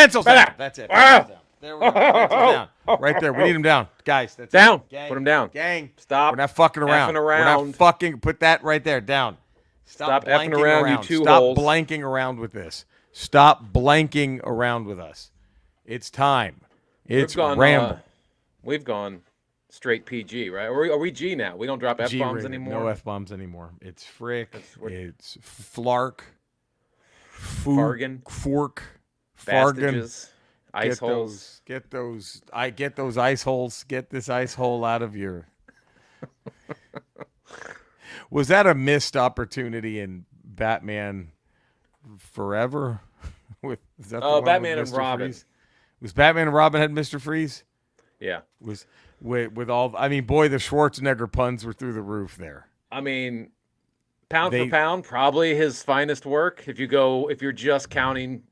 Pencils down. That's it. Pencils down. There we go. Pencils down. Right there. We need him down. Guys, that's down. it. Gang. Put him down. Gang. Stop. We're not fucking around. Effing We're around. not fucking. Put that right there. Down. Stop effing blanking around, you two Stop holes. blanking around with this. Stop blanking around with us. It's time. It's Ramble. We've gone straight PG, right? Are we G now? We don't drop F-bombs anymore? No F-bombs anymore. It's frick. It's flark. Fargan. Fork. Fargan. Ice holes. Get those ice holes. Get this ice hole out of your... Was that a missed opportunity in Batman Forever? Is that the one Batman with and Mr. Robin. Freeze? Was Batman and Robin had Mr. Freeze? Yeah. Was with all? I mean, boy, the Schwarzenegger puns were through the roof there. I mean, pound for pound, probably his finest work. If you're just counting,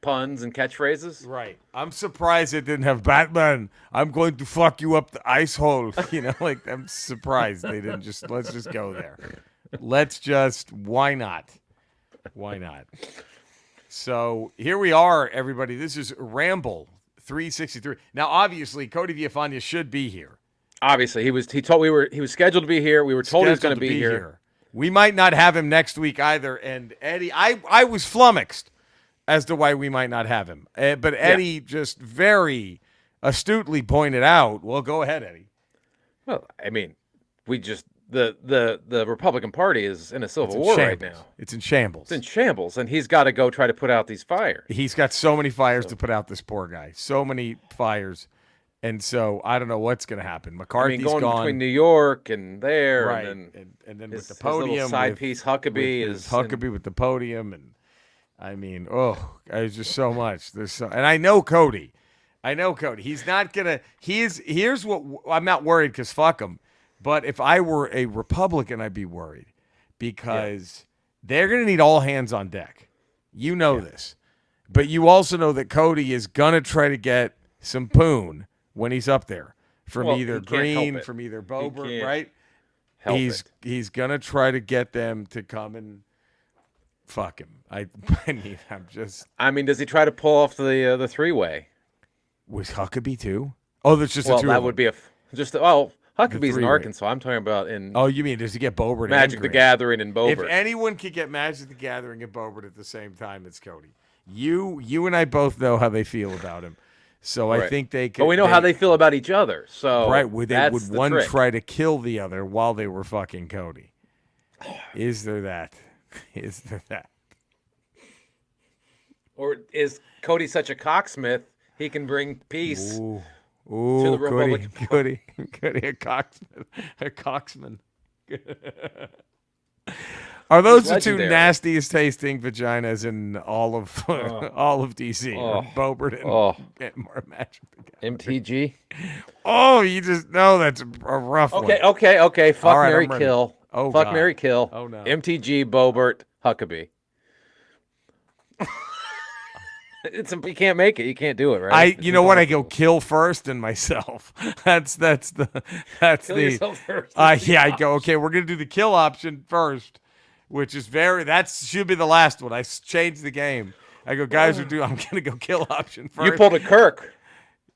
puns and catchphrases. Right. I'm surprised it didn't have Batman. I'm going to fuck you up the ice hole. Like I'm surprised they didn't just. Let's just go there. Why not? Why not? So here we are, everybody. This is Ramble 363. Now, obviously, Cody Villafana should be here. Obviously, he was scheduled to be here. We were told he was going to be here. We might not have him next week either. And Eddie, I was flummoxed as to why we might not have him. But Eddie just very astutely pointed out. Well, go ahead, Eddie. Well, I mean, we just the Republican Party is in a civil war right now. It's in shambles. It's in shambles, and he's got to go try to put out these fires. He's got so many fires to put out, this poor guy. So many fires. And so I don't know what's going to happen. McCarthy's going gone between New York and there, right? And then with the podium, his little side piece Huckabee is Huckabee with the podium, and I mean, there's just so much. And I know Cody. He's not gonna. Here's what I'm not worried because fuck him. But if I were a Republican, I'd be worried because they're gonna need all hands on deck. You know this, but you also know that Cody is gonna try to get some poon when he's up there from either Green, from either Boebert, right? He's gonna try to get them to come and fuck him. I mean, does he try to pull off the three-way? Was Huckabee too? Oh, there's just that would be Huckabee's in Arkansas. I'm talking about in. Oh, you mean does he get Boebert? Magic the Gathering and Boebert. If anyone could get Magic the Gathering and Boebert at the same time, it's Cody. You and I both know how they feel about him, so I think they could. But we know how they feel about each other. So would one try to kill the other while they were fucking Cody? Is there that? Or is Cody such a cocksmith he can bring peace? Ooh, to the Republican Cody, a cocksman. Are those the two nastiest tasting vaginas in all of DC? Boebert and Magic the Gathering. MTG. Oh, you just know that's a rough one. Okay. Fuck, right, Mary, kill. Oh, fuck, God. Mary, kill. Oh no. MTG, Boebert, Huckabee. You can't make it. You can't do it, right? You know what? I go kill first and myself. That's kill yourself first. I go, okay, we're gonna do the kill option first, which is that should be the last one. I changed the game. I go, guys, I'm gonna go kill option first. You pulled a Kirk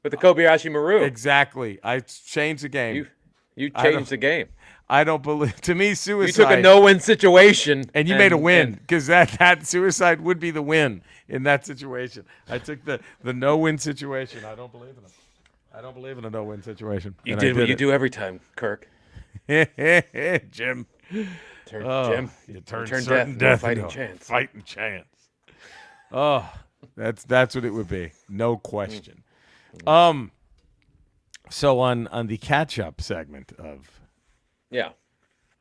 with the Kobayashi Maru. Exactly. I changed the game. You changed the game. I don't believe. To me, suicide. You took a no-win situation, and you made a win because that suicide would be the win in that situation. I took the no-win situation. I don't believe in it. I don't believe in a no-win situation. You did what you do every time, Kirk. Jim. Jim. You turn death into a fighting chance. Fighting chance. Oh, that's what it would be. No question. So on the catch-up segment of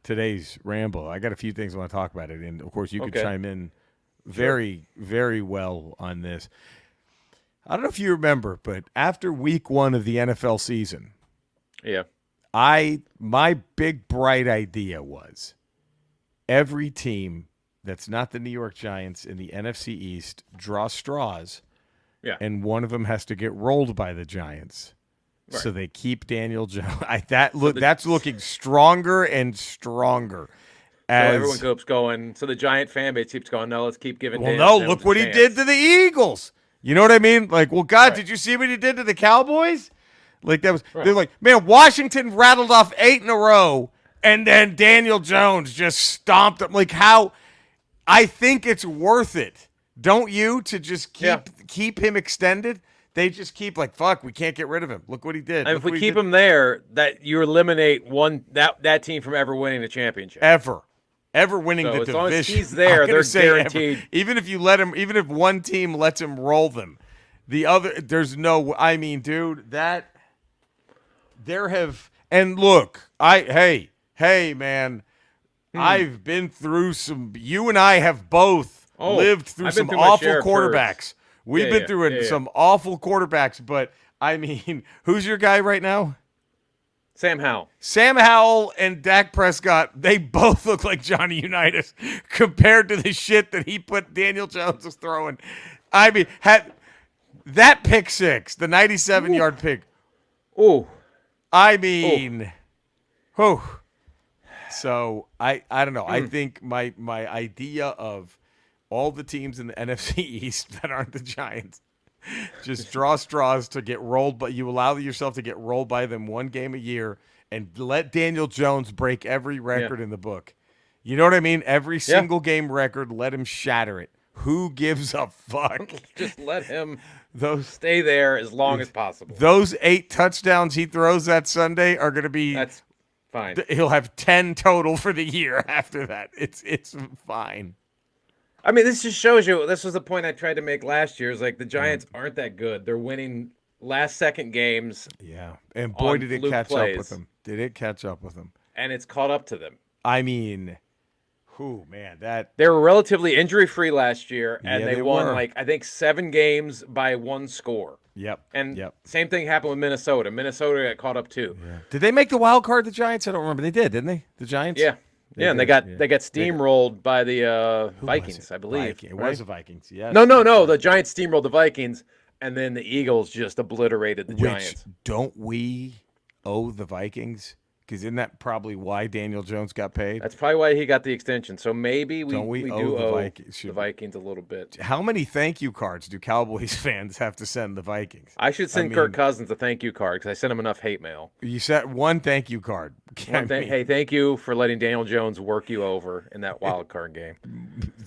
today's Ramble, I got a few things I want to talk about it, and of course you could chime in very, very well on this. I don't know if you remember, but after week 1 of the NFL season, my big bright idea was every team that's not the New York Giants in the NFC East draw straws, and one of them has to get rolled by the Giants. Right. So they keep Daniel Jones. That's looking stronger and stronger. So everyone keeps going. So the Giant fan base keeps going. No, let's keep giving. Well, no, look what he did to the Eagles. You know what I mean? Like, well, God, Right. did you see what he did to the Cowboys? Like that was. Right. They're like, man, Washington rattled off 8 in a row, and then Daniel Jones just stomped them. Like how? I think it's worth it, don't you? To just keep him extended. They just keep like, fuck, we can't get rid of him. Look what he did. And if we keep him there, that you eliminate that team from ever winning the championship. Ever winning the division. As long as he's there, they're guaranteed. Ever. Even if you let him, even if one team lets him roll them, the other, there's no. I mean, dude, that there have. And look, hey, man, I've been through some. You and I have both lived through some awful quarterbacks. We've been through some awful quarterbacks, but I mean, who's your guy right now? Sam Howell and Dak Prescott, they both look like Johnny Unitas compared to the shit that he put Daniel Jones was throwing. I mean, had that pick six, the 97-yard pick. Ooh. I mean, whew. So I don't know. I think my idea of all the teams in the NFC East that aren't the Giants just draw straws to get rolled, but you allow yourself to get rolled by them one game a year and let Daniel Jones break every record in the book. You know what I mean? Every single game record, let him shatter it. Who gives a fuck? Just let him stay there as long as possible. Those 8 touchdowns he throws that Sunday are going to be. That's fine. He'll have 10 total for the year after that. It's fine. I mean, this just shows you. This was the point I tried to make last year. Is like the Giants aren't that good. They're winning last-second games. Yeah, and boy, did it catch up with them. Did it catch up with them? And it's caught up to them. I mean, man, they were relatively injury-free last year, and they won like I think 7 games by 1 score. Yep. And same thing happened with Minnesota. Minnesota got caught up too. Yeah. Did they make the wild card? The Giants? I don't remember. They did, didn't they? The Giants? Yeah. And they got steamrolled by the Vikings, I believe. It was the Vikings, yes. No. The Giants steamrolled the Vikings, and then the Eagles just obliterated the Giants. Don't we owe the Vikings? Because isn't that probably why Daniel Jones got paid? That's probably why he got the extension. So maybe we do owe the Vikings a little bit. How many thank you cards do Cowboys fans have to send the Vikings? I should send Kirk Cousins a thank you card because I sent him enough hate mail. You sent one thank you card. Hey, thank you for letting Daniel Jones work you over in that wild card game.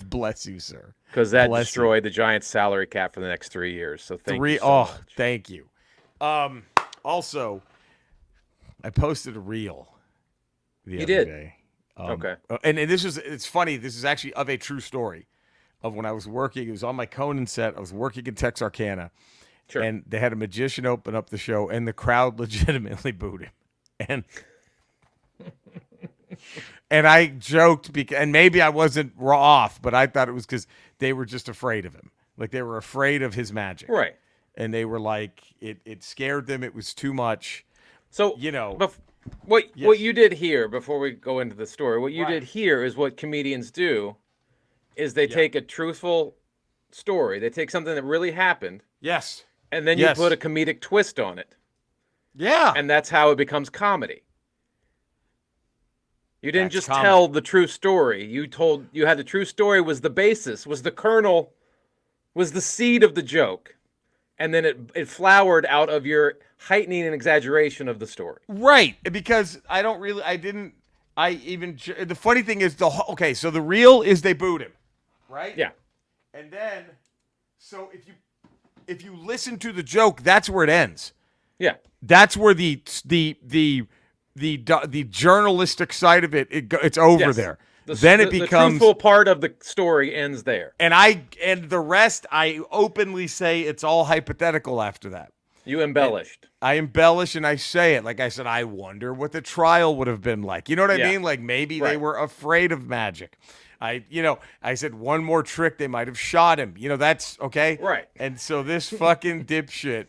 Bless you, sir. Because that destroyed the Giants' salary cap for the next 3 years. So thank you so much. Thank you. Also, I posted a reel the other day. Okay. And it's funny. This is actually of a true story of when I was working. It was on my Conan set. I was working in Texarkana. Sure. And they had a magician open up the show, and the crowd legitimately booed him. And and I joked, and maybe I wasn't off, but I thought it was because they were just afraid of him. Like they were afraid of his magic. Right. And they were like, it scared them. It was too much. So, what you did here, before we go into the story, what you did here is what comedians do, is they take a truthful story. They take something that really happened. Yes. And then you put a comedic twist on it. Yeah. And that's how it becomes comedy. You didn't just tell the true story. You had the true story was the basis, was the kernel, was the seed of the joke. And then it flowered out of your heightening and exaggeration of the story. Right. Because the funny thing is so the real is they booed him. Right? Yeah. And then, so if you listen to the joke, that's where it ends. Yeah. That's where the journalistic side of it's over there. Then it becomes the truthful part of the story ends there. And the rest I openly say it's all hypothetical after that. You embellished. I embellish and I say it. Like I said, I wonder what the trial would have been like. You know what I mean? Like maybe they were afraid of magic. I said one more trick, they might have shot him. That's okay. Right. And so this fucking dipshit,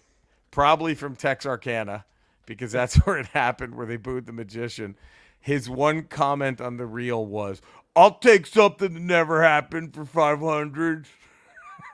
probably from Texarkana, because that's where it happened, where they booed the magician. His one comment on the reel was, "I'll take something that never happened for 500."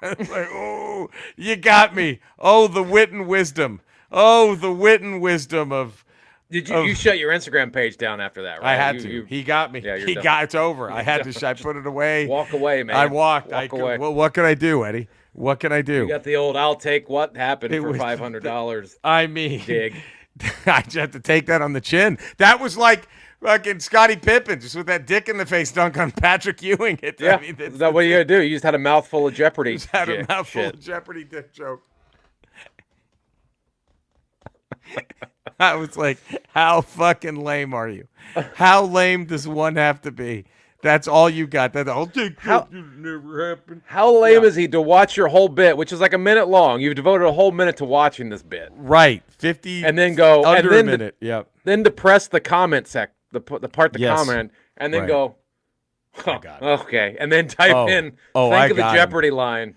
It's like, oh, you got me. Oh, the wit and wisdom. Oh, the wit and wisdom of. You shut your Instagram page down after that, right? I had to. He got me. Yeah, it's over. I had to. I put it away. Walk away, man. I walked. Walk away. Well, what could I do, Eddie? What can I do? You got the old "I'll take what happened" It for was- $500. I mean, Dig. I just have to take that on the chin. That was like fucking Scottie Pippen, just with that dick in the face dunk on Patrick Ewing. Yeah, I mean, is that what you gotta do? You just had a mouthful of Jeopardy. just had a mouthful shit. of Jeopardy dick joke. I was like, how fucking lame are you? How lame does one have to be? That's all you got. That I'll take that. It never happened. How lame is he to watch your whole bit, which is like a minute long? You've devoted a whole minute to watching this bit, Right, 50, and then go under and then a minute. Yep. then to press the comment the part to Yes. comment, and then Right. go, I got it. okay, and then type Oh. in Oh, think I of the got him. Jeopardy line,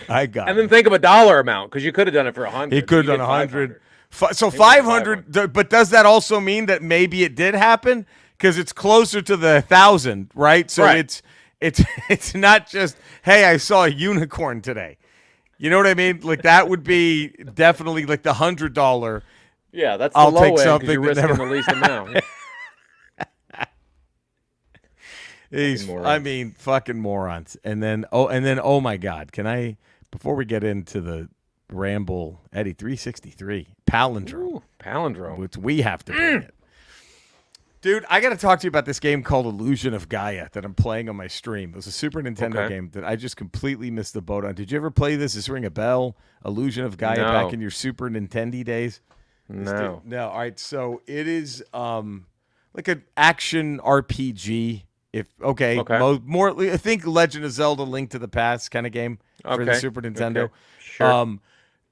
I got and it. then think of a dollar amount because you could have done it for 100. He could You have did done 100. 500. So did 500, but does that also mean that maybe it did happen? Because it's closer to the 1,000, right? So Right. it's not just, hey, I saw a unicorn today. You know what I mean? Like that would be definitely like the $100. Yeah, that's the I'll low take end something because you're that risking never- the least amount. I mean, fucking morons. And then oh my God, can I, before we get into the Ramble Eddie 363 palindrome, Ooh, palindrome. which we have to bring it. Dude, I got to talk to you about this game called Illusion of Gaia that I'm playing on my stream. It was a Super Nintendo Okay. game that I just completely missed the boat on. Did you ever play this? Does this ring a bell? Illusion of Gaia No. back in your Super Nintendo days? No. No. All right. So it is like an action RPG. Okay. Okay. More, I think Legend of Zelda: Link to the Past kind of game for the Okay. Super Nintendo. Okay. Sure.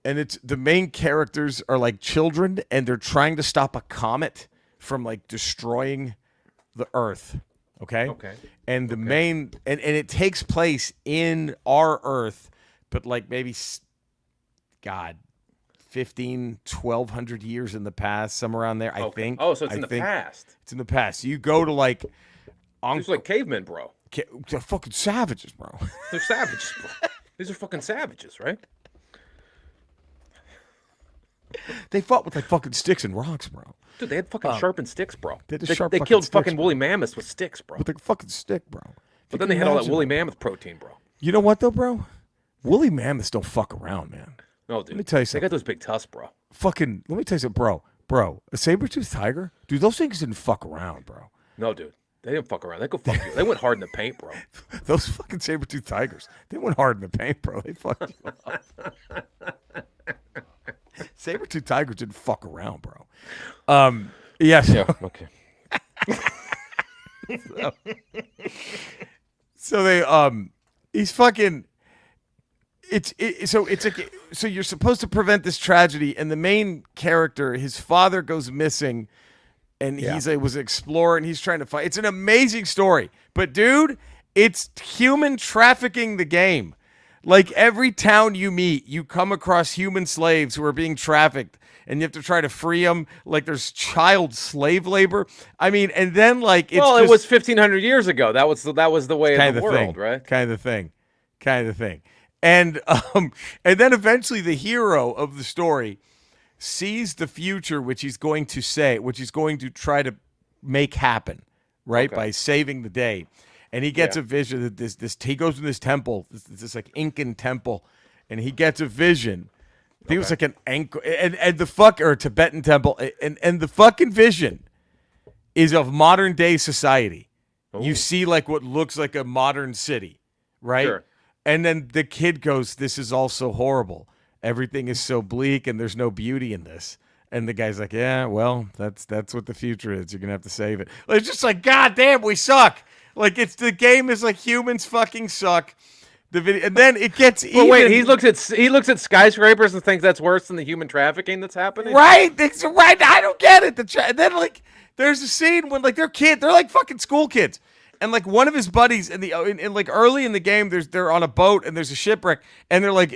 And it's the main characters are like children, and they're trying to stop a comet from like destroying the Earth. Okay. Okay. And the main and it takes place in our Earth, but like maybe God, 1,200 years in the past, somewhere around there. I Okay. think. Oh, so it's I in the think past. It's in the past. You go to like, It's like cavemen, bro. they're fucking savages, bro. They're savages, bro. These are fucking savages, right? They fought with like fucking sticks and rocks, bro. Dude, they had fucking sharpened sticks, bro. They had They, sharp they fucking killed sticks, fucking bro. woolly mammoths with sticks, bro. With a fucking stick, bro. But then they had all that woolly mammoth protein, bro. You know what though, bro? Woolly mammoths don't fuck around, man. No, dude. Let me tell you They something. got those big tusks, bro. Fucking, let me tell you something, bro. A saber-toothed tiger, dude. Those things didn't fuck around, bro. No, dude. They didn't fuck around. They go fuck you. They went hard in the paint, bro. Those fucking saber-toothed tigers, they went hard in the paint, bro. They fucked you up. Saber-toothed tigers didn't fuck around, bro. Yes. Okay. So they he's fucking so you're supposed to prevent this tragedy, and the main character, his father goes missing, and he's was an explorer, and he's trying to find. It's an amazing story, but dude, it's human trafficking the game. Like every town you meet, you come across human slaves who are being trafficked, and you have to try to free them. Like there's child slave labor. I mean, and then like it's Well, just, it was 1,500 years ago. That was the way kind of the of world, thing, right? Kind of thing. And then eventually the hero of the story sees the future, which he's going to try to make happen, right? Okay. By saving the day. And he gets a vision that this he goes to this temple, this like Incan temple, and he gets a vision. I think it was like an ankle and the or a Tibetan temple, and the fucking vision is of modern day society. You see like what looks like a modern city, right? Sure. And then the kid goes, "This is all so horrible. Everything is so bleak, and there's no beauty in this." And the guy's like, "Yeah, well, that's what the future is. You're gonna have to save it." It's just like, God damn, we suck. Like the game is like humans fucking suck. The video, and then it gets But even. wait, he looks at skyscrapers and thinks that's worse than the human trafficking that's happening. Right, it's right. I don't get it. And then like, there's a scene when like they're like fucking school kids, and like one of his buddies in like early in the game, they're on a boat and there's a shipwreck, and they're like,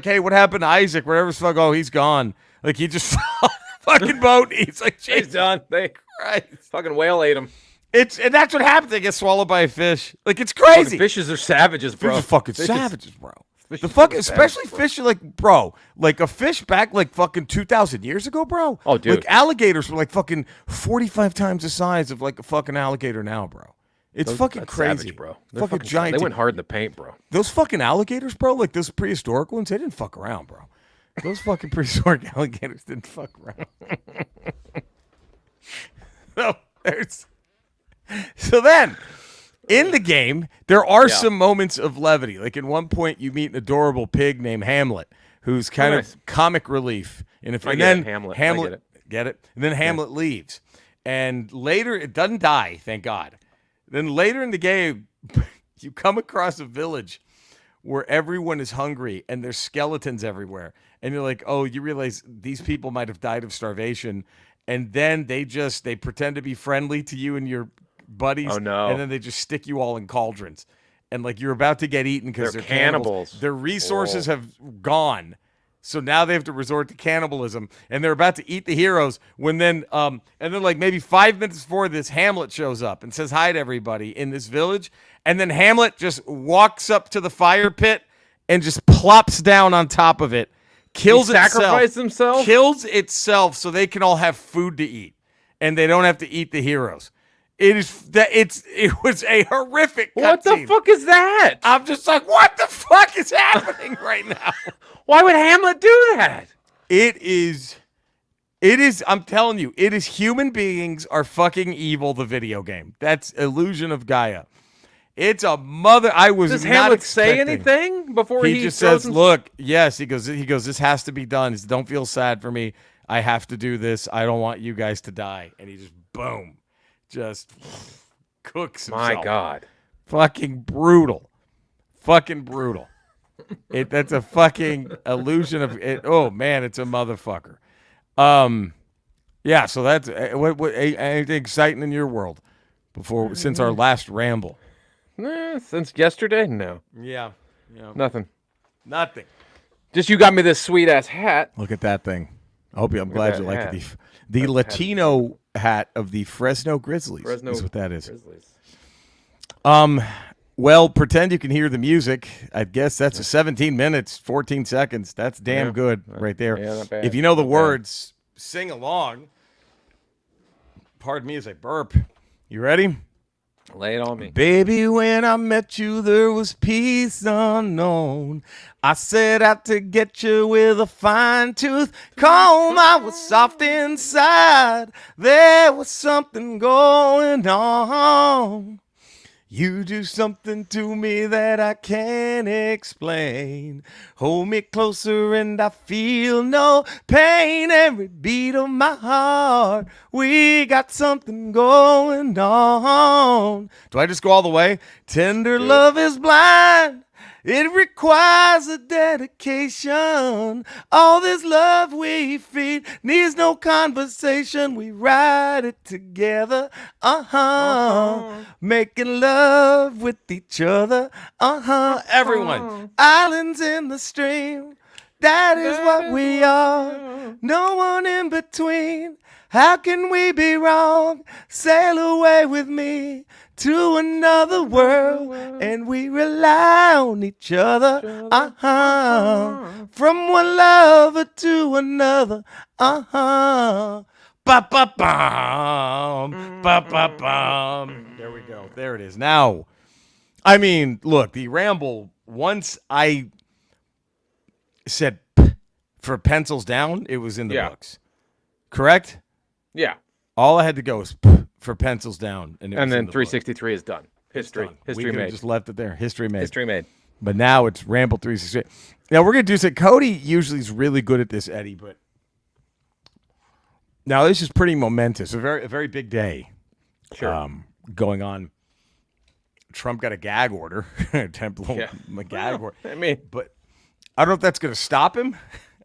hey, what happened to Isaac? Whatever the fuck. Oh, he's gone. Like he just fell off the fucking boat. He's like, He's Jesus done. They Christ. fucking whale ate him. And that's what happens. They get swallowed by a fish. Like it's crazy. Fucking fishes are savages, bro. Fishes are fucking Fishes- savages, bro. fishes The are fucking, savages, especially bro. fish are like, bro, like a fish back like fucking 2,000 years ago, bro. Oh, dude. Like alligators were like fucking 45 times the size of like a fucking alligator now, bro. It's fucking That's crazy, savage, bro. They're fucking fucking giant. They went hard in the paint, bro. Those fucking alligators, bro, like those prehistoric ones, they didn't fuck around, bro. Those fucking prehistoric alligators didn't fuck around. No, so then, in the game, there are some moments of levity. Like, at one point, you meet an adorable pig named Hamlet, who's kind of comic relief. And then Hamlet, get it? And then Hamlet leaves. And later, it doesn't die, thank God. Then later in the game, you come across a village where everyone is hungry and there's skeletons everywhere. And you're like, oh, you realize these people might have died of starvation. And then they pretend to be friendly to you and your buddies. Oh, no. And then they just stick you all in cauldrons. And like you're about to get eaten because they're cannibals. Their resources have gone. So now they have to resort to cannibalism, and they're about to eat the heroes when then like maybe 5 minutes before this, Hamlet shows up and says hi to everybody in this village. And then Hamlet just walks up to the fire pit and just plops down on top of it, kills itself so they can all have food to eat and they don't have to eat the heroes. It was a horrific cutscene. What the fuck is that? I'm just like, what the fuck is happening right now? Why would Hamlet do that? It is, I'm telling you, it is human beings are fucking evil, the video game. That's Illusion of Gaia. It's a mother. I was Does not Hamlet expecting. say anything before he just says, look, yes, he goes, this has to be done. He says, don't feel sad for me. I have to do this. I don't want you guys to die. And he just, boom, just cooks himself. My God. Fucking brutal. Fucking brutal. That's a fucking illusion of it. Oh man, it's a motherfucker. Yeah. So that's what anything exciting in your world since our last ramble? Since yesterday, no. Yeah. Nothing. Just you got me this sweet ass hat. look at that thing. I'm glad you like it. The Latino hat of the Fresno Grizzlies. Is what that is. Grizzlies. Well, pretend you can hear the music. I guess that's 17 minutes, 14 seconds. That's damn good right there. Yeah, not bad. If you know the words, sing along. Pardon me as I burp. You ready? Lay it on me. Baby, when I met you, there was peace unknown. I set out to get you with a fine-tooth comb. I was soft inside. There was something going on. You do something to me that I can't explain. Hold me closer and I feel no pain. Every beat of my heart, we got something going on. Do I just go all the way? Tender love is blind. It requires a dedication. All this love we feed needs no conversation. We ride it together. Making love with each other. Everyone. Islands in the stream. That is what we are. No one in between. How can we be wrong? Sail away with me to another world, and we rely on each other. From one lover to another. Ba ba bum, ba ba bum. There we go. There it is. Now, I mean, look, the Ramble. Once I said for pencils down, it was in the books. Correct? Yeah. All I had to go was for pencils down, and then 363 is done. History we made. Just left it there. History made. But But now it's Ramble 368. Now we're gonna do something. Cody usually is really good at this, Eddie, but now this is pretty momentous. A very big day. Sure. Going on. Trump got a gag order, a gag order. I mean, but I don't know if that's gonna stop him.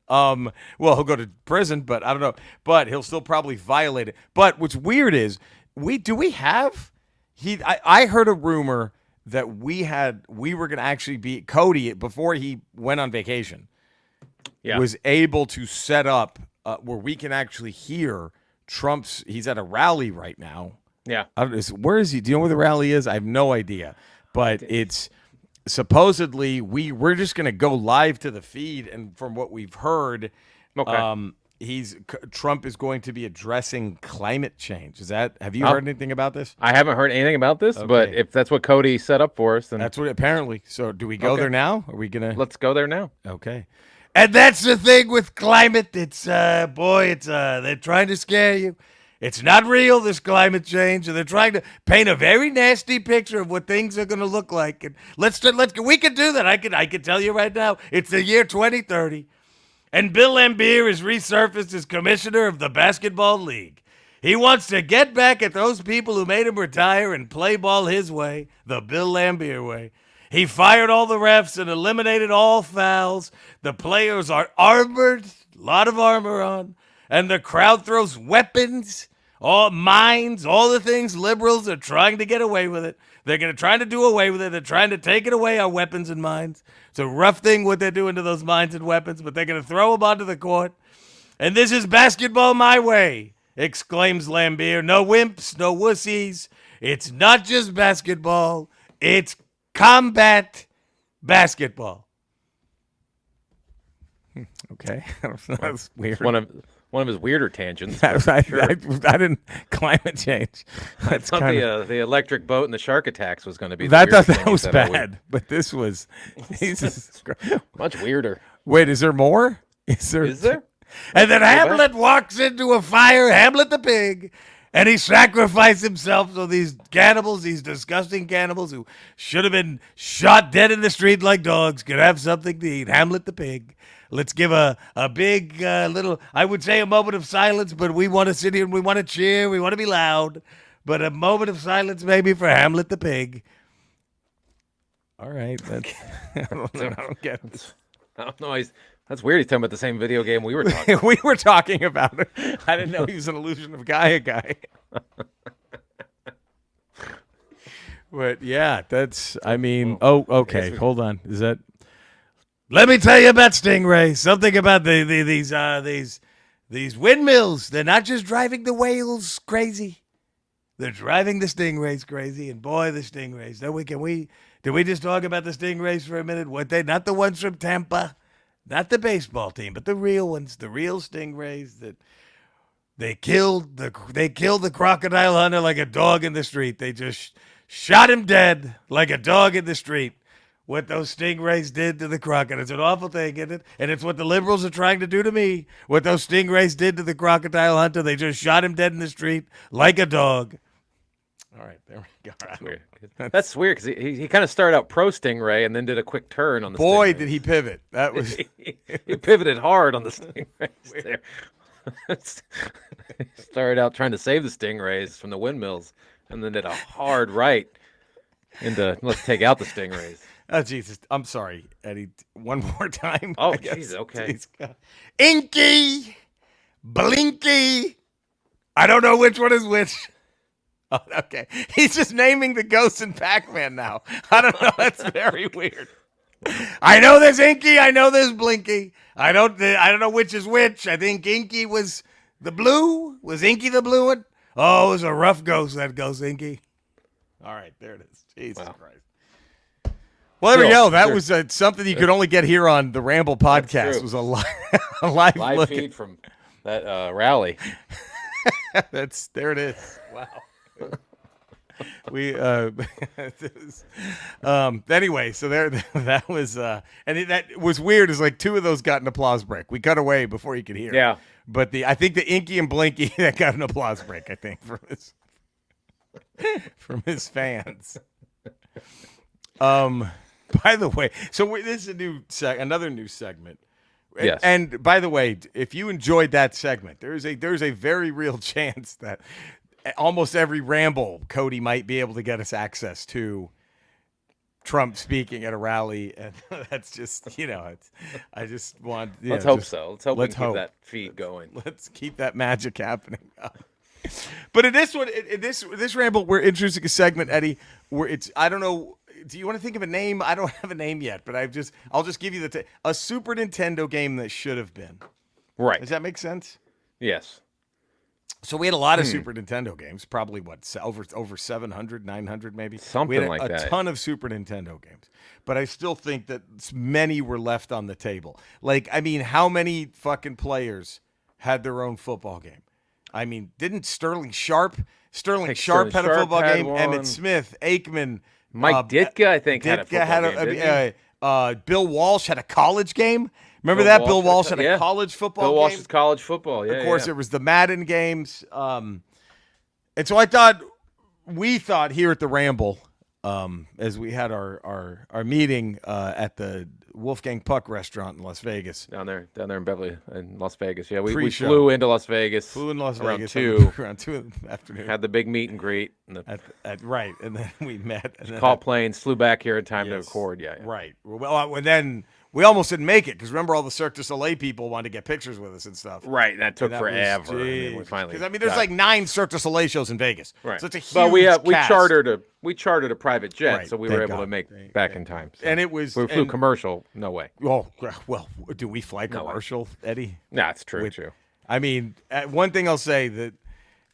Well, he'll go to prison, but I don't know. But he'll still probably violate it. But what's weird is I heard a rumor that we were going to actually be Cody before he went on vacation. Yeah. Was able to set up where we can actually hear Trump's. He's at a rally right now. Yeah. Where is he? Do you know where the rally is? I have no idea. But it's supposedly we're just going to go live to the feed, and from what we've heard, Trump is going to be addressing climate change. Have you heard anything about this? I haven't heard anything about this, but if that's what Cody set up for us, then that's what apparently. So do we go there now? Are we gonna? Let's go there now. Okay. And that's the thing with climate. It's they're trying to scare you. It's not real, this climate change, and they're trying to paint a very nasty picture of what things are going to look like. And we can do that. I can tell you right now. It's the year 2030, and Bill Laimbeer is resurfaced as commissioner of the basketball league. He wants to get back at those people who made him retire and play ball his way, the Bill Laimbeer way. He fired all the refs and eliminated all fouls. The players are armored, a lot of armor on, and the crowd throws weapons. All mines, all the things liberals are trying to get away with it. They're going to try to do away with it. They're trying to take it away, our weapons and mines. It's a rough thing what they're doing to those mines and weapons, but they're going to throw them onto the court. And this is basketball my way, exclaims Laimbeer. No wimps, no wussies. It's not just basketball. It's combat basketball. Okay. That's weird. One of his weirder tangents. I didn't climate change. I thought the electric boat and the shark attacks was going to be. That was bad, but this was much weirder. Wait, is there more? Is there? And then Hamlet walks into a fire. Hamlet the pig. And he sacrificed himself so these cannibals, these disgusting cannibals who should have been shot dead in the street like dogs, could have something to eat. Hamlet the pig. Let's give a big little, I would say a moment of silence, but we want to sit here and we want to cheer. We want to be loud. But a moment of silence maybe for Hamlet the pig. All right. I don't get it. I don't know. That's weird. He's talking about the same video game we were talking about. We were talking about it. I didn't know he was an illusion of a guy. But yeah, okay. Hold on. Is that? Let me tell you about Stingray. Something about these windmills. They're not just driving the whales crazy. They're driving the stingrays crazy. And boy, the stingrays. Did we just talk about the stingrays for a minute? Not the ones from Tampa, not the baseball team, but the real ones, the real stingrays that they killed the crocodile hunter like a dog in the street. They just shot him dead like a dog in the street. What those stingrays did to the crocodile. It's an awful thing, isn't it? And it's what the liberals are trying to do to me. What those stingrays did to the crocodile hunter. They just shot him dead in the street like a dog. All right, there we go. That's weird. That's weird because he kind of started out pro stingray and then did a quick turn on the Boy, stingrays. Did he pivot. That was he pivoted hard on the stingrays there. Started out trying to save the stingrays from the windmills and then did a hard right into let's take out the stingrays. Oh, Jesus. I'm sorry, Eddie. One more time. Oh, jeez. Okay. Inky. Blinky. I don't know which one is which. Oh, okay. He's just naming the ghosts in Pac-Man now. I don't know. That's very weird. I know there's Inky. I know there's Blinky. I don't know which is which. I think Inky was the blue. Was Inky the blue one? Oh, it was a rough ghost, that ghost, Inky. All right. There it is. Jesus Christ. Well, there we go. That was something you could only get here on the Ramble podcast. It was a live look feed from that rally. There it is. Wow. We anyway, so that was that was weird. Is like two of those got an applause break. We cut away before you could hear. Yeah. But I think the Inky and Blinky that got an applause break. I think from his fans. By the way, so this is another new segment. Yes. And by the way, if you enjoyed that segment, there's a very real chance that almost every ramble Cody might be able to get us access to Trump speaking at a rally, and that's just I just want. Let's hope so. Let's hope we can keep that feed going. Let's keep that magic happening. But in this one, this ramble, we're introducing a segment, Eddie, where it's I don't know. Do you want to think of a name? I don't have a name yet, but I'll just give you a Super Nintendo game that should have been. Right. Does that make sense? Yes. So we had a lot of Super Nintendo games, probably over 700, 900 maybe. Something like that. We had a ton of Super Nintendo games, but I still think that many were left on the table. Like, I mean, how many fucking players had their own football game. I mean, didn't Sterling Sharp had a Sterling football had game. one. Emmett Smith, Aikman, Mike Ditka, I think, had a football game. Bill Walsh had a college game. Remember Bill that? Walsh Bill had a Walsh co- had a yeah. college football Bill game. Walsh's college football. Yeah, Of course, there was the Madden games. And so we thought here at the Ramble, as we had our meeting at the Wolfgang Puck restaurant in Las Vegas. down there in Las Vegas. Yeah, we Pre-show. flew into Las Vegas. Flew in Las around Vegas 2. around 2 in the afternoon. Had the big meet and greet. And Right, and then we met. And then caught planes, flew back here in time to Yes. record. Yeah. Right. Well, then we almost didn't make it because remember all the Cirque du Soleil people wanted to get pictures with us and stuff. That took And that forever. was- And then we finally. Because there's got like 9 Cirque du Soleil shows in Vegas. Right. So it's a huge But we cast. chartered a private jet, Right, so we thank were able God. to make back in time. So. And it was we flew and- commercial. No way. well, do we fly No way. commercial, Eddie? Nah, it's true. With- True. I mean, one thing I'll say that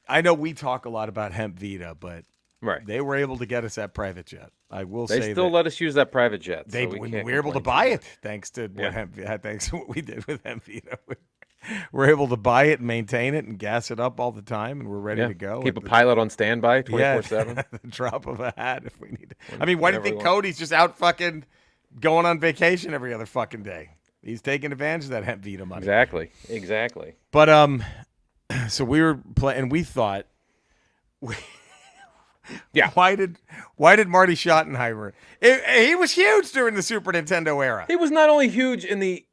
I know we talk a lot about Hemp Vita, but Right. they were able to get us that private jet. I will They say still that let us use that private jet. they so we can't were able to complain buy too it thanks to Yeah. thanks to what we did with Hemp Vita. We're able to buy it and maintain it and gas it up all the time, and we're ready much. to go. Keep a at the- pilot on standby 24/7. at the drop of a hat if we need to. I mean, why do you Whenever think we want. Cody's just out fucking going on vacation every other fucking day? He's taking advantage of that Hemp Vita money. Exactly. But so we were playing, and we thought, Yeah. why did Marty Schottenheimer? He was huge during the Super Nintendo era. He was not only huge in the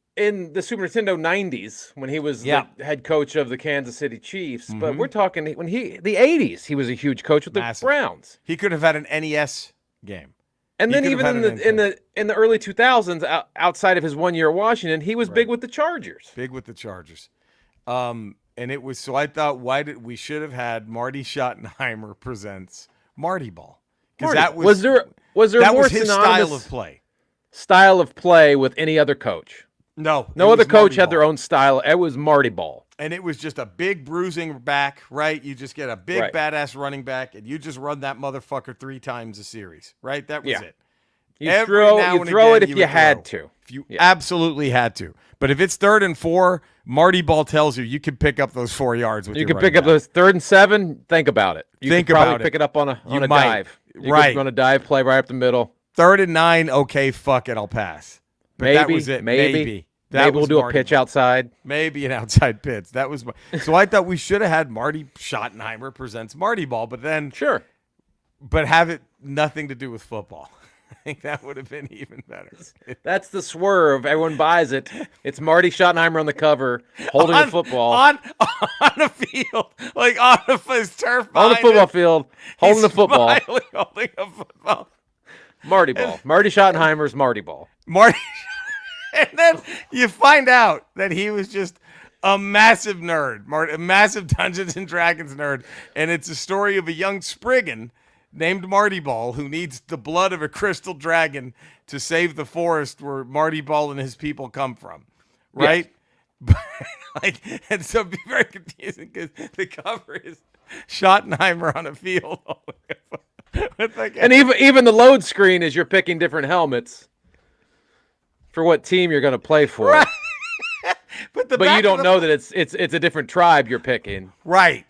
Super Nintendo 90s when he was Yeah. the head coach of the Kansas City Chiefs, but we're talking the 80s. He was a huge coach with the Massive. Browns. He could have had an NES game. And He then could have even had in the early 2000s, outside of his 1 year at Washington, he was big with the Chargers. Big with the Chargers. And it was, so I thought, we should have had Marty Schottenheimer presents Marty Ball. Because Marty, that was there that a more was his synonymous style of play. style of play with any other coach? No No it other was coach Marty had their Ball. own style. It was Marty Ball. And it was just a big bruising back, right? You just get a big Right. badass running back, and you just run that motherfucker 3 times a series, right? That was Yeah. it. You Every throw now and it again, if you you would had throw. to. If you Yeah. absolutely had to. But if it's 3rd and 4, Marty Ball tells you can pick up those 4 yards with You your can running pick up back. those 3rd and 7. Think about it. You Think could probably about it. pick it up on a might. dive. You Right. could run a dive play right up the middle. 3rd and 9, okay, fuck it, I'll pass. But Maybe that was it. Maybe That we'll was do a Marty pitch Ball. outside. Maybe an outside pitch. That was so I thought we should have had Marty Schottenheimer presents Marty Ball, but have it nothing to do with football. I think that would have been even better. That's the swerve. Everyone buys it. It's Marty Schottenheimer on the cover, holding the football on a field, like on his turf on the behind football him. field, holding the He's football. smiling, holding a football. Marty Ball. Marty Schottenheimer's Marty Ball. Marty, and then you find out that he was just a massive nerd, a massive Dungeons and Dragons nerd, and it's a story of a young Spriggan named Marty Ball who needs the blood of a crystal dragon to save the forest where Marty Ball and his people come from, right? And so it'd be very confusing because the cover is Schottenheimer on a field. And even the load screen is you're picking different helmets for what team you're going to play for. Right. But you don't know that it's a different tribe you're picking. Right.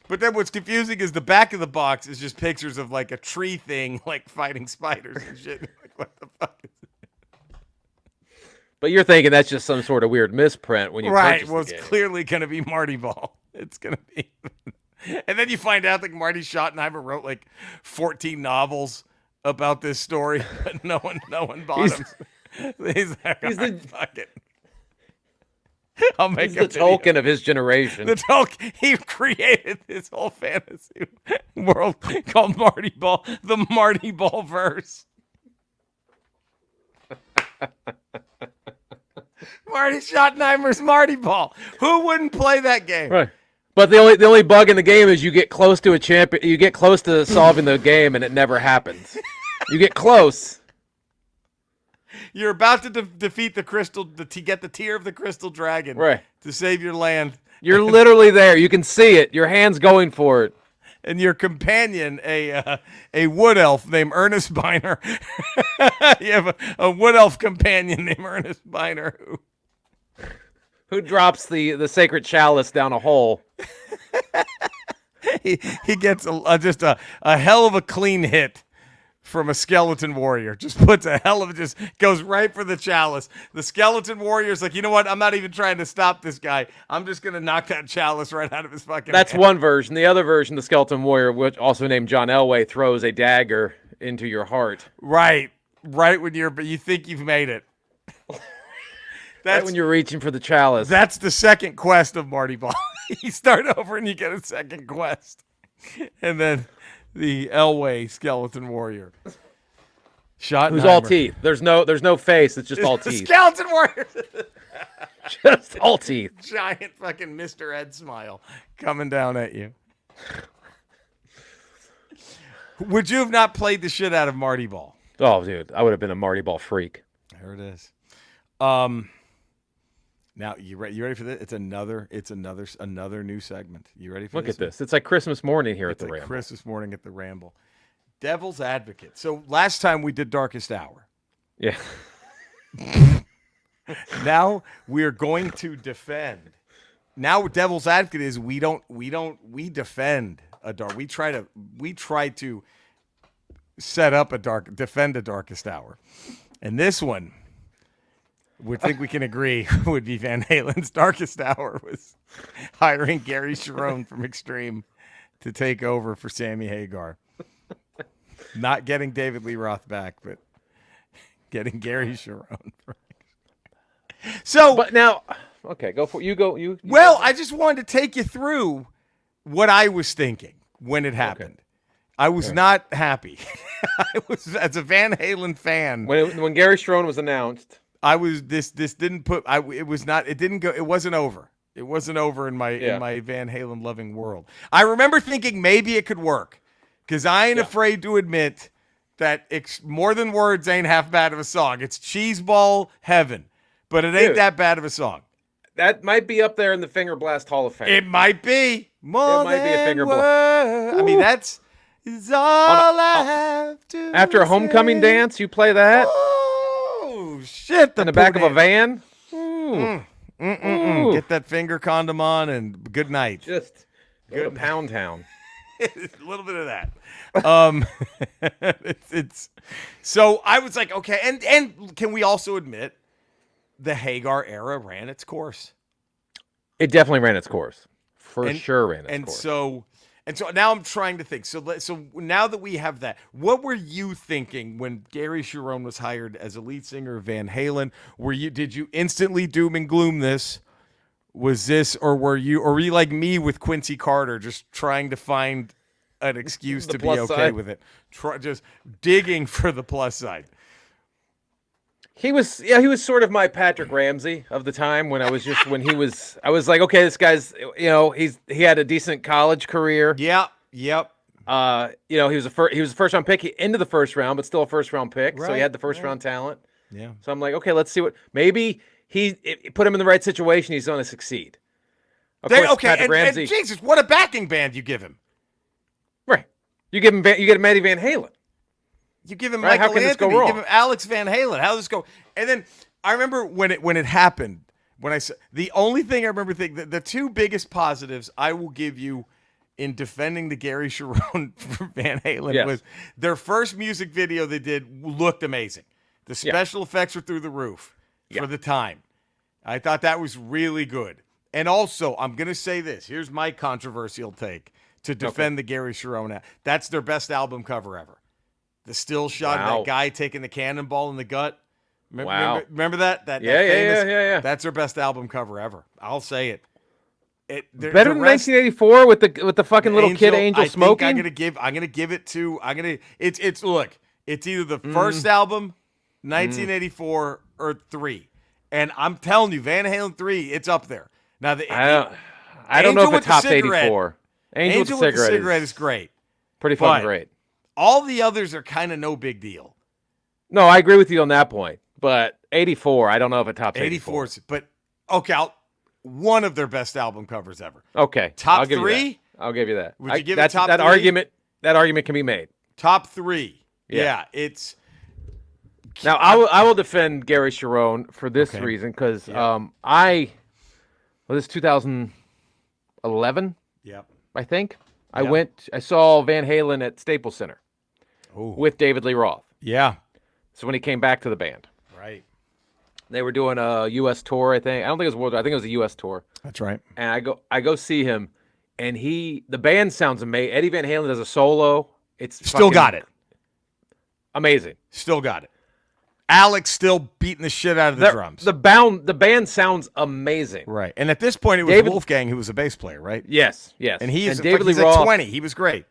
But then what's confusing is the back of the box is just pictures of like a tree thing, like fighting spiders and shit. Like, what the fuck is it? But you're thinking that's just some sort of weird misprint when you Right. purchase Well, the it's game. clearly going to be Marty Ball. It's going to be. And then you find out that Marty Schottenheimer wrote like 14 novels about this story, but no one bought him. He's like, he's "All right, fuck it. I'll make He's a the video." Tolkien of his generation. He created this whole fantasy world called Marty Ball, the Marty Ball verse. Marty Schottenheimer's Marty Ball. Who wouldn't play that game? Right. But the only bug in the game is you get close to a champion. You get close to solving the game, and it never happens. You get close. You're about to defeat the crystal to get the tear of the crystal dragon, Right. to save your land. You're literally there. You can see it. Your hand's going for it. And your companion, a wood elf named Ernest Biner. You have a wood elf companion named Ernest Biner Who drops the sacred chalice down a hole? He gets just a hell of a clean hit from a skeleton warrior. Just puts a hell of a, just goes right for the chalice. The skeleton warrior's like, you know what? I'm not even trying to stop this guy. I'm just gonna knock that chalice right out of his fucking That's hand. one version. The other version, the skeleton warrior, which also named John Elway, throws a dagger into your heart. Right when you think you've made it. Right when you're reaching for the chalice. That's the second quest of Marty Ball. You start over and you get a second quest. And then the Elway skeleton warrior. Who's all teeth. There's no face, it's just all The teeth. skeleton warrior. Just all teeth. Giant fucking Mr. Ed smile coming down at you. Would you have not played the shit out of Marty Ball? Oh, dude, I would have been a Marty Ball freak. There it is. Now you ready for this? It's another new segment. You ready for Look this? at this. It's like Christmas morning here It's at the like Ramble. Christmas morning at the Ramble. Devil's Advocate. So last time we did Darkest Hour. Yeah. Now we're going to defend. Now Devil's Advocate is we defend a dark. We try to set up defend a Darkest Hour. And this one would think we can agree would be Van Halen's Darkest Hour was hiring Gary Cherone from Extreme to take over for Sammy Hagar. Not getting David Lee Roth back, but getting Gary Cherone. So, But now, okay, go for you. You well, I just wanted to take you through what I was thinking when it happened. Okay. I was not happy. I was, as a Van Halen fan, when Gary Cherone was announced, I was this didn't put I it was not it didn't go it wasn't over. It wasn't over in my Van Halen loving world. I remember thinking maybe it could work because I ain't afraid to admit that More Than Words ain't half bad of a song. It's cheeseball heaven, but it ain't that bad of a song. That might be up there in the Finger Blast Hall of Fame. It might be more it might than be a Finger Blast. I mean that's all I have to after a homecoming dance. You play that. Oh shit! In the back of a van. Get that finger condom on and good night. Just go to Pound Town. A little bit of that. It's so I was like, okay, and can we also admit the Hagar era ran its course? It definitely ran its course. Sure ran its course. And so now I'm trying to think. So now that we have that, what were you thinking when Gary Cherone was hired as a lead singer of Van Halen? Did you instantly doom and gloom this? Was this, or were you like me with Quincy Carter, just trying to find an excuse to be okay side. with it? Just digging for the plus side. He was sort of my Patrick Ramsey of the time when I was like, okay, this guy's, he had a decent college career. Yeah. Yep. He was a first round pick into the first round, but still a first round pick. Right, so he had the first round talent. Yeah. So I'm like, okay, let's see maybe it put him in the right situation. He's going to succeed. Of course, Patrick Ramsey. And Jesus, what a backing band you give him. Right. You get him Eddie Van Halen. You give him right? Michael Anthony, you give him Alex Van Halen. How does this go? And then I remember when it happened, when I said the only thing I remember thinking, the two biggest positives I will give you in defending the Gary Cherone for Van Halen was their first music video they did looked amazing. The special effects were through the roof for the time. I thought that was really good. And also, I'm going to say this. Here's my controversial take to defend the Gary Cherone. That's their best album cover ever. The still shot of that guy taking the cannonball in the gut. Remember that? That famous, yeah. That's their best album cover ever. I'll say it. Better than 1984 with the fucking little kid Angel smoking. I'm gonna give it to. It's either the first album, 1984, or 3, and I'm telling you, Van Halen 3, it's up there. Now I don't know if it tops 84. Angel with the cigarette is great. Pretty fucking great. All the others are kind of no big deal. No, I agree with you on that point. But 84, I don't know if it tops 84. But okay, one of their best album covers ever. Okay, top 3. I'll give you that. Would you give it top 3? That argument can be made. Top 3. Yeah, it's. Now I will defend Gary Cherone for this reason because this 2011? Yep. I think. Yep. I saw Van Halen at Staples Center Ooh. with David Lee Roth. Yeah. So when he came back to the band, Right. they were doing a U.S. tour. I think. I don't think it was world tour. I think it was a U.S. tour. That's right. And I go see him, and the band sounds amazing. Eddie Van Halen does a solo. It's Still got it. Amazing. Still got it. Alex still beating the shit out of the drums. The band sounds amazing. Right. And at this point, it was Wolfgang who was a bass player, right? Yes. And he's David Lee at Roth, 20. He was great.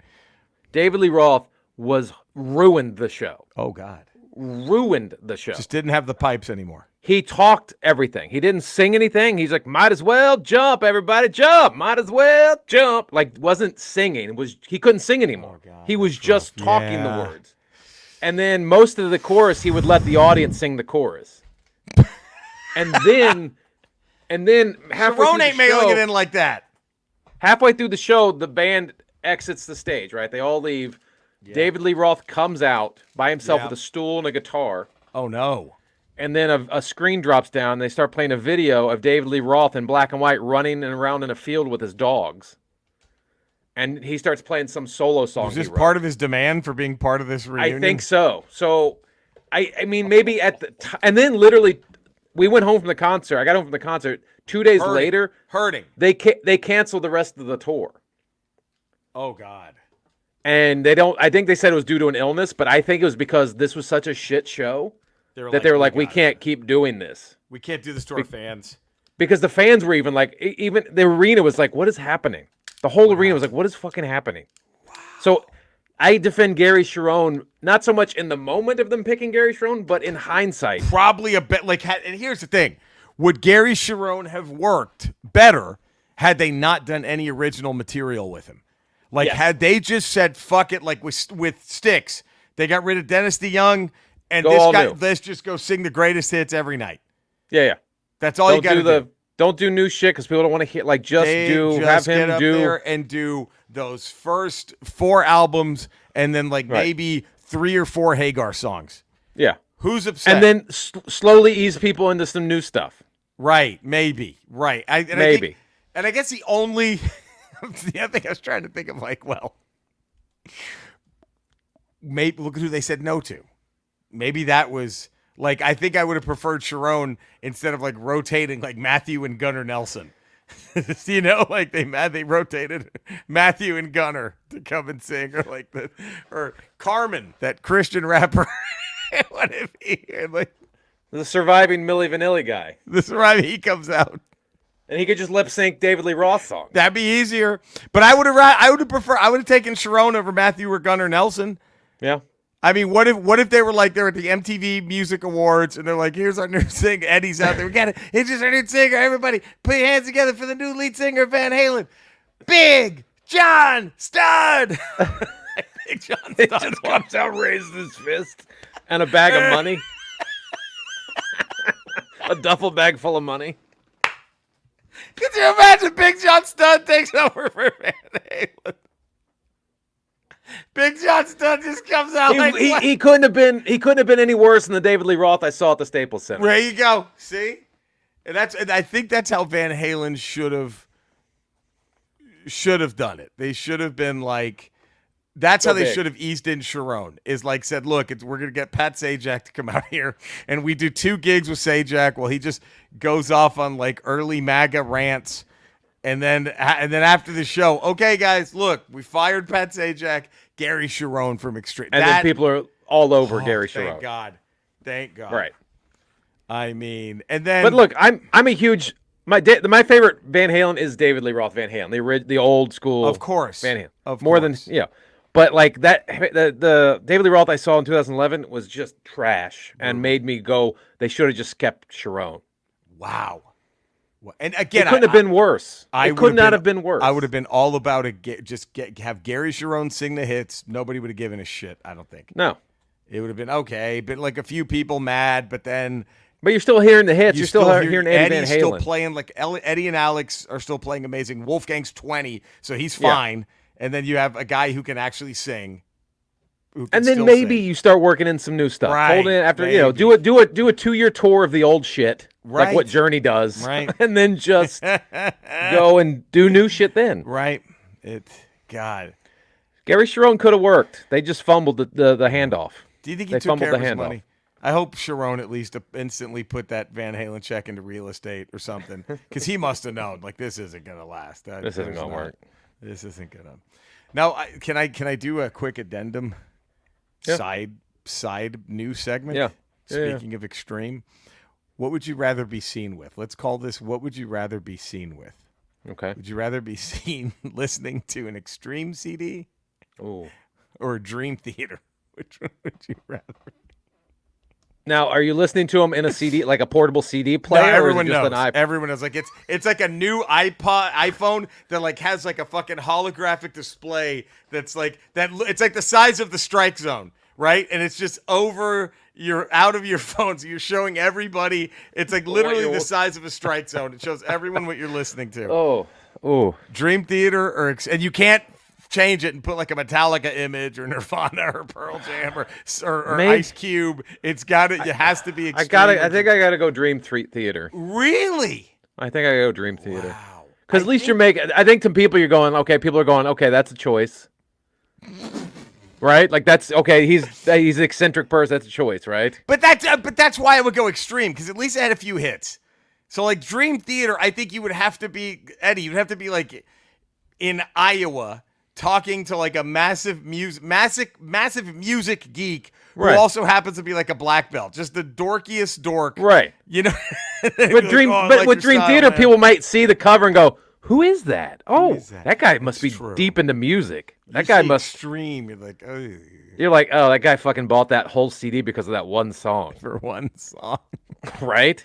David Lee Roth ruined the show. Oh, God. Ruined the show. Just didn't have the pipes anymore. He talked everything. He didn't sing anything. He's like, might as well jump, everybody, jump. Might as well jump. Like, wasn't singing. He couldn't sing anymore. Oh, God, he was just talking the Yeah. words. And then most of the chorus, he would let the audience sing the chorus. And then halfway Sharon through ain't the show, mailing it in like that. halfway through the show, the band exits the stage, right? They all leave. Yeah. David Lee Roth comes out by himself Yeah. with a stool and a guitar. Oh, no. And then a screen drops down. And they start playing a video of David Lee Roth in black and white running around in a field with his dogs. And he starts playing some solo song. Was this part of his demand for being part of this reunion? I think so. So, I mean, maybe at the and then literally, we went home from the concert. I got home from the concert 2 days later. Hurting. They canceled the rest of the tour. Oh, God. And they don't. I think they said it was due to an illness, but I think it was because this was such a shit show that they were like, we can't keep doing this. We can't do this to our fans. Because the fans were even like, even the arena was like, what is happening? The whole arena was like, what is fucking happening? Wow. So I defend Gary Cherone, not so much in the moment of them picking Gary Cherone, but in hindsight. Probably a bit like, and here's the thing. Would Gary Cherone have worked better had they not done any original material with him? Like, Yes. had they just said, fuck it, like with Styx, they got rid of Dennis DeYoung, and Go this all guy, new. let's just go sing the greatest hits every night. Yeah. That's all you got to do. Don't do new shit because people don't want to hear. Like, Have have him get up do. there and do those first 4 albums, and then like Right. maybe 3 or 4 Hagar songs. Yeah. Who's upset? And then slowly ease people into some new stuff. Right, maybe. Right. Maybe. And I guess the only the other thing I was trying to think of, like, well, maybe look at who they said no to. Maybe that was like, I think I would have preferred Cherone instead of like rotating like Matthew and Gunnar Nelson. You know, like they rotated Matthew and Gunnar to come and sing, or like or Carmen, that Christian rapper. What if like The surviving Milli Vanilli guy. he comes out. And he could just lip sync David Lee Roth song. That'd be easier. But I would have taken Cherone over Matthew or Gunnar Nelson. Yeah. I mean, what if they were like, they're at the MTV Music Awards and they're like, here's our new singer. Eddie's out there. We got it. It's just our new singer. Everybody put your hands together for the new lead singer of Van Halen. Big John Stud. Big John He Stud just comes out, raises his fist, and a bag of money. A duffel bag full of money. Could you imagine Big John Stud takes over for Van Halen? Big John Stud just comes out He couldn't have been any worse than the David Lee Roth I saw at the Staples Center. There you go. See? And I think that's how Van Halen should have done it. They should have been like, that's how they should have eased in Cherone, is like said, look, we're going to get Pat Sajak to come out here, and we do 2 gigs with Sajak while he just goes off on like early MAGA rants. And then after the show, okay, guys, look, we fired Pat Sajak, Gary Cherone from Extreme. And then people are all over Gary Thank Cherone. Thank God. Right. I mean, and then. But look, I'm a huge my favorite Van Halen is David Lee Roth Van Halen, the old school. Of course. Van Halen. Of More course. than But like that, the David Lee Roth I saw in 2011 was just trash and made me go, they should have just kept Cherone. Wow. And again, It couldn't have been worse. It could not have been worse. I would have been all about it. Have Gary Cherone sing the hits. Nobody would have given a shit, I don't think. No. It would have been okay, but like a few people mad, but then. But you're still hearing the hits. You're still hearing Eddie Van Halen. Eddie's still playing, like Eddie and Alex are still playing amazing. Wolfgang's 20, so he's fine. And then you have a guy who can actually sing. who can And then still maybe sing. you start working in some new stuff. Right, Hold in after maybe. do a 2-year tour of the old shit, like what Right. Journey does, Right. and then just go and do new shit. Then Right. God. Gary Sharon could have worked. They just fumbled the handoff. Do you think he They took fumbled care of the his handoff. money? I hope Sharon at least instantly put that Van Halen check into real estate or something, because he must have known like this isn't gonna last. This isn't gonna work. This isn't gonna. Now, can I do a quick addendum? Yeah. Side news segment. Yeah. Speaking of extreme, what would you rather be seen with? Let's call this. What would you rather be seen with? Okay. Would you rather be seen listening to an extreme CD Ooh. or a Dream Theater? Which one would you rather? Now, are you listening to them in a CD, like a portable CD player? No, or is everyone it just knows. An iPod? Everyone knows. Like it's like a new iPhone that like has like a fucking holographic display that's like that. It's like the size of the Strike Zone, right? And it's just out of your phone, so you're showing everybody. It's like literally the size of a Strike Zone. It shows everyone what you're listening to. Oh, Dream Theater and you can't change it and put like a Metallica image or Nirvana or Pearl Jam or Ice Cube. It has to be extreme. I think I gotta go Dream Theater. Really? I think I gotta go Dream Theater. Wow. Because at least you're making. I think to people you're going. Okay, people are going. Okay, that's a choice. Right? Like that's okay. He's an eccentric person. That's a choice, right? But that's why I would go extreme, because at least it had a few hits. So like Dream Theater, I think you would have to be Eddie. You'd have to be like in Iowa, talking to like a massive music geek who Right. also happens to be like a black belt, just the dorkiest dork, Right. You know. With Dream Theater, people might see the cover and go, "Who is that? Oh, is that? that guy must It's be true. deep into music. That You guy say must." extreme. You're like, oh, You're like, "Oh, that guy fucking bought that whole CD because of that one song." for one song. Right?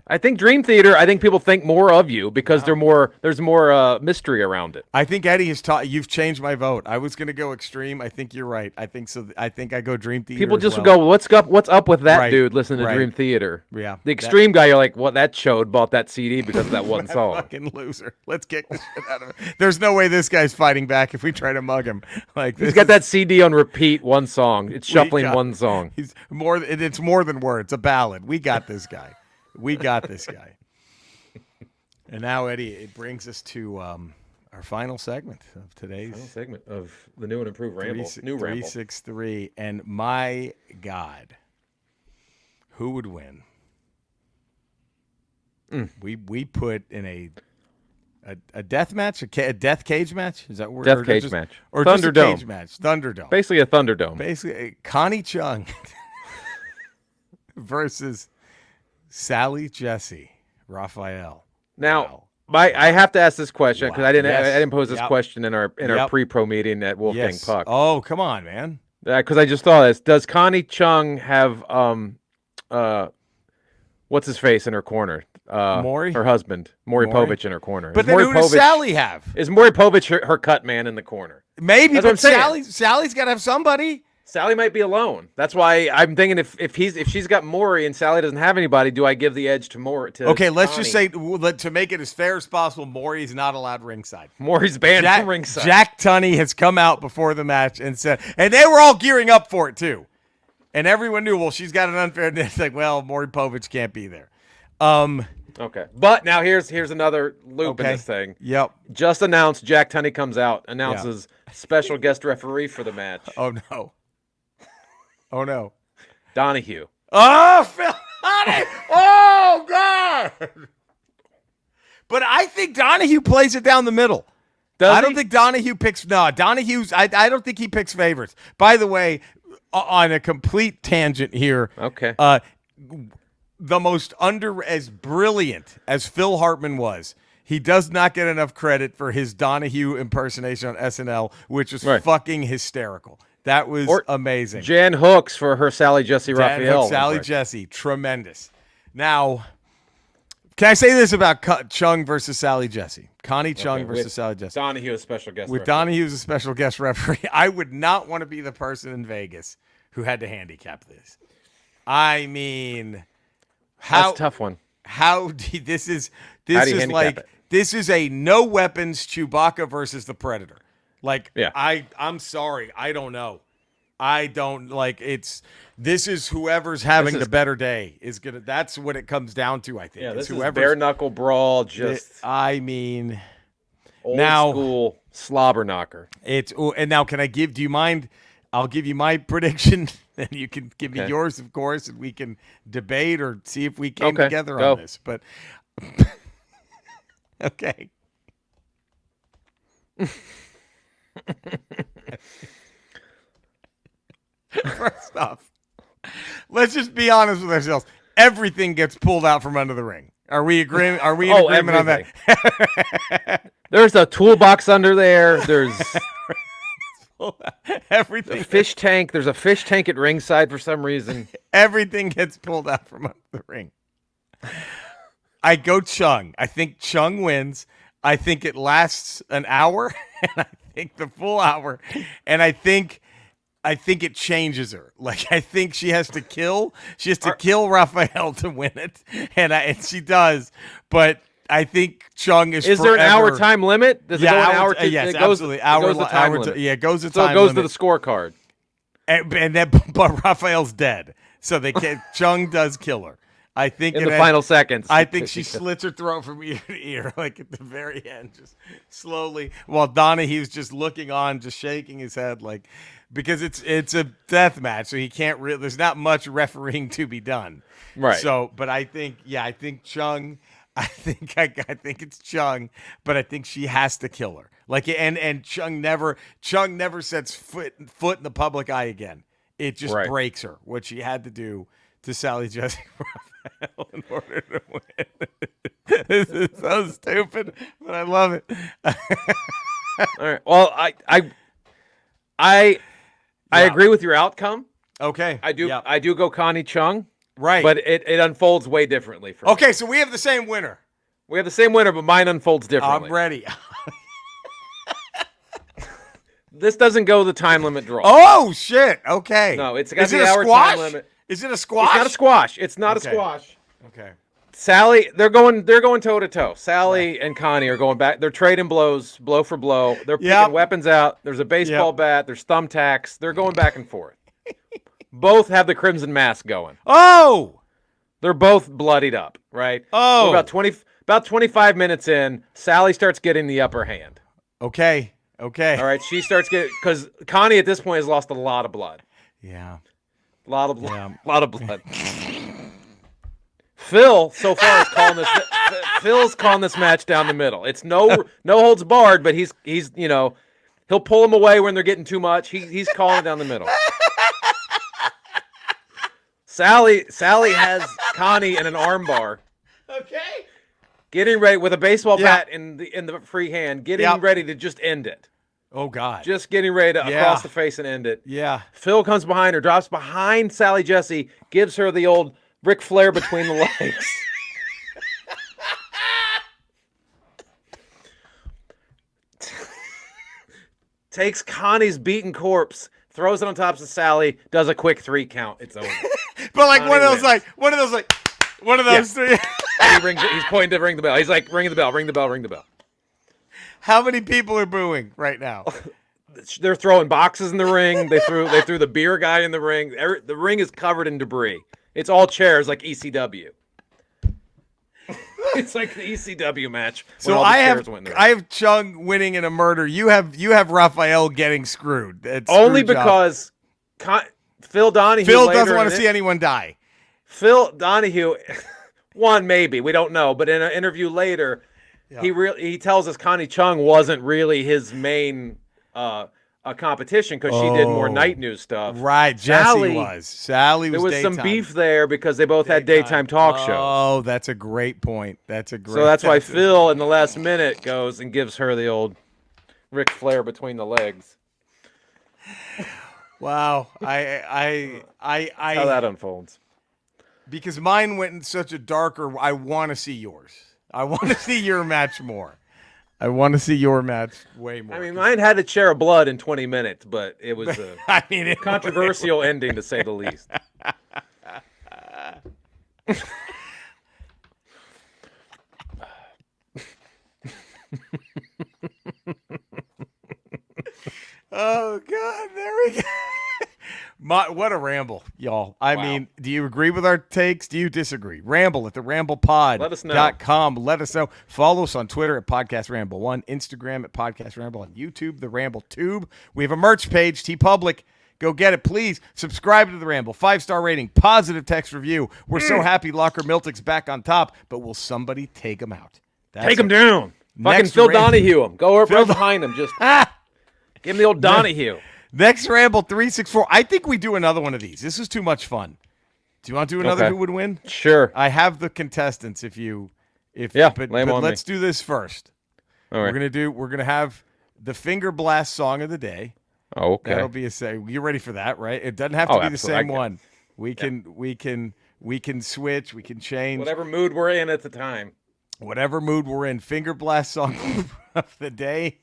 I think Dream Theater. I think people think more of you because there's more mystery around it. I think Eddie has taught. You've changed my vote. I was going to go extreme. I think you're right. I think so. I think I go Dream Theater. People as just well. go, "What's up with that Right, dude listening to right. Dream Theater?" Yeah, The extreme guy, you're like, "Well, that chode bought that CD because of that one that song." fucking loser. Let's kick the shit out of him. There's no way this guy's fighting back if we try to mug him. Like He's got that CD on repeat, one song. It's shuffling got- one song. He's more. It's more than words. It's a ballad. We got this guy. We got this guy. And now, Eddie, it brings us to our final segment of today's Final segment of the new and improved Ramble. New Ramble. 363. And my God, who would win? We put in a death match, a death cage match. Is that word? Death cage match. Or just a Thunderdome. cage match? Thunderdome. Basically a Thunderdome. Basically, Connie Chung versus Sally Jesse Raphael. Now, Wow. I have to ask this question because Wow. I didn't Yes. pose this Yep. question in our Yep. pre-pro meeting at Wolfgang Yes. Puck. Oh, come on, man. Because I just thought this. Does Connie Chung have what's his face in her corner? Maury? Her husband, Maury Maury? Povich in her corner. But Is then Maury who does Sally have? Is Maury Povich her cut man in the corner? Maybe, That's what but I'm saying. Sally's got to have somebody. Sally might be alone. That's why I'm thinking if she's got Maury and Sally doesn't have anybody, do I give the edge to Maury? Okay, let's just Connie? say to make it as fair as possible, Maury's not allowed ringside. Maury's banned from ringside. Jack Tunney has come out before the match and said, and they were all gearing up for it too. And everyone knew, well, she's got an unfair. It's like, well, Maury Povich can't be there. Okay, but now here's another loop in Okay. this thing. Yep. Just announced, Jack Tunney comes out, announces special guest referee for the match, Oh no. Oh no. Donahue. Oh, Phil. Oh God. But I think Donahue plays it down the middle. Does I don't he? think Donahue picks. No, Donahue's. I don't think he picks favorites. By the way, on a complete tangent here. Okay. The most as brilliant as Phil Hartman was, he does not get enough credit for his Donahue impersonation on SNL, which was Right. fucking hysterical. That was amazing. Jan Hooks for her Sally Jesse Dan Raphael. Hook, Sally impression. Jesse, tremendous. Now, can I say this about Chung versus Sally Jesse? Connie Chung Okay, versus with Sally Jesse. Donahue, a special guest With referee. Donahue as a special guest referee, I would not want to be the person in Vegas who had to handicap this. I mean, That's a tough one. this is How do you is handicap like it? this is a no weapons Chewbacca versus the Predator. Like Yeah. I'm sorry, I don't know. I don't like it's. This is whoever's having This is- the better day is gonna. That's what it comes down to. I think. Yeah, It's this is bare knuckle brawl, just I mean, old now- school slobber knocker. it's. And now, can I give? Do you mind? I'll give you my prediction, and you can give me Okay. yours, of course, and we can debate or see if we came Okay, together go. on this. But okay. First off, let's just be honest with ourselves. Everything gets pulled out from under the ring. Are we agreeing? Are we in agreement on that? There's a toolbox under there. There's Everything. a fish tank. There's a fish tank at ringside for some reason. Everything gets pulled out from under the ring. I go Chung. I think Chung wins. I think it lasts an hour, and I think the full hour, and I think it changes her. Like, I think she has to kill. She has to kill Raphael to win it, and she does. But I think Chung is. Is there an forever- hour time limit? Does it go an hour? Yes, it goes, absolutely. It goes the time hour. limit. Yeah, it goes the So time it goes limit. to the scorecard. And then, but Raphael's dead, so they can't. Chung does kill her. I think In it the ends- final seconds. I think she slits her throat from ear to ear, like at the very end, just slowly. While Donahue's just looking on, just shaking his head, like because it's a death match, so he can't really. There's not much refereeing to be done, Right. So, but I think Chung. I think it's Chung, but I think she has to kill her. Like and Chung never sets foot in the public eye again. It just Right. breaks her what she had to do to Sally Jesse Raphael in order to win. This is so stupid, but I love it. All right. Well, I agree with your outcome. Okay, I do. yeah. I do go Connie Chung, Right, but it unfolds way differently for me. okay. So we have the same winner. We have the same winner, but mine unfolds differently. I'm ready. This doesn't go the time limit draw. Oh shit! Okay. No, it's got Is the it a hour squash? time limit. Is it a squash? It's not a squash. It's not Okay. a squash. Okay. Sally, they're going toe to toe. Sally and Connie are going back. They're trading blows, blow for blow. They're picking Yep. weapons out. There's a baseball Yep. bat. There's thumbtacks. They're going back and forth. Both have the crimson mask going. Oh. They're both bloodied up, right? Oh. We're about 25 minutes in, Sally starts getting the upper hand. Okay. Okay. All right, she starts getting because Connie at this point has lost a lot of blood. Yeah. A lot of blood. Yeah. A lot of blood. Phil so far is calling this. Phil's calling this match down the middle. It's no holds barred, but he's he'll pull them away when they're getting too much. He's calling it down the middle. Sally has Connie in an armbar, Okay. getting ready with a baseball Yeah. bat in the free hand, getting Yep. ready to just end it. Oh God. Just getting ready to Yeah. across the face and end it. Yeah. Phil comes behind her, drops behind Sally Jesse, gives her the old Ric Flair between the legs. Takes Connie's beaten corpse, throws it on top of Sally, does a quick 3 count. It's over. But like Connie one of wins. those three. He's pointing to ring the bell. He's like, ring the bell, ring the bell, ring the bell. How many people are booing right now? They're throwing boxes in the ring. They threw the beer guy in the ring. The ring is covered in debris. It's all chairs like ECW. It's like the ECW match. when So all the I chairs went in the ring. have Chung winning in a murder. You have Raphael getting screwed. It's Only screw job. because Phil Donahue. Phil later doesn't want to in see anyone die. Phil Donahue, one maybe we don't know, but in an interview later, Yeah. he tells us Connie Chung wasn't really his main competition because she did more Oh. night news stuff. Right, Sally Sally was There was daytime. some beef there because they both had daytime talk shows. Oh, that's a great point. That's a great. So that's why Phil in the last minute goes and gives her the old Ric Flair between the legs. Wow, I How that unfolds. because mine went in such a darker. I want to see yours. I want to see your match more. I want to see your match way more. I mean, mine had a share of blood in 20 minutes, but it was a I mean, it, controversial ending to say the least. Oh God, there we go. What a ramble, y'all. I Wow. mean, do you agree with our takes? Do you disagree? Ramble at theramblepod.com. Let us know. Let us know. Follow us on Twitter at Podcast Ramble 1, Instagram at Podcast Ramble, on YouTube, The Ramble Tube. We have a merch page, TeePublic. Go get it, please. Subscribe to The Ramble. 5-star rating, positive text review. We're so happy Locker Miltic's back on top, but will somebody take him out? Take him down. Fucking Next Phil Ramble. Donahue him. Go right behind him. Just give him the old Donahue. Next Ramble 364. I think we do another one of these. This is too much fun. Do you want to do another Okay. Who Would Win? Sure. I have the contestants but lay 'em on let's me. do this first. All right. We're gonna have the Finger Blast song of the day. Oh, okay. That'll be a say. You're ready for that, right? It doesn't have to Oh, be the absolutely. same one. We can switch, we can change. Whatever mood we're in at the time. Whatever mood we're in. Finger Blast song of the day.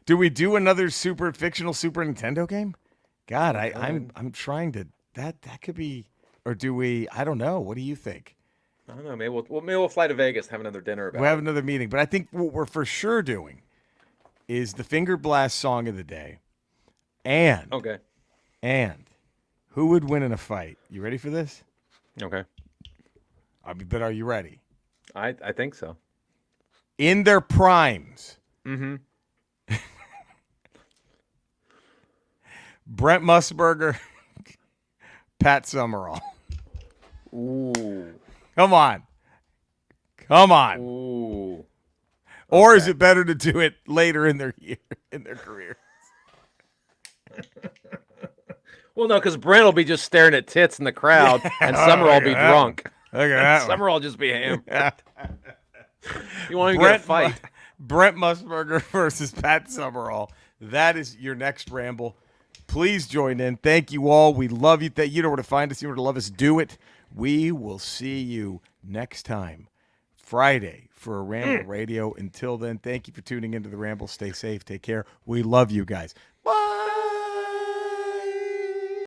Do we do another fictional Super Nintendo game? God, I'm trying to that could be, or do we? I don't know. What do you think? I don't know. Maybe we'll fly to Vegas, have another dinner about We'll have another meeting, but I think what we're for sure doing is the Finger Blast song of the day, and Okay. and who would win in a fight? You ready for this? Okay. But are you ready? I think so. In their primes, Mm-hmm. Brent Musburger, Pat Summerall. Ooh. Come on. Ooh. Or is it better to do it later in their career? Well, no, because Brent will be just staring at tits in the crowd, and Summerall will be drunk. Look at that one. Summerall will just be him. You want to get a fight? Brent Musburger versus Pat Summerall. That is your next ramble. Please join in. Thank you all. We love you. You know where to find us. You know where to love us. Do it. We will see you next time, Friday, for a Ramble Radio. Until then, thank you for tuning into the Ramble. Stay safe. Take care. We love you guys.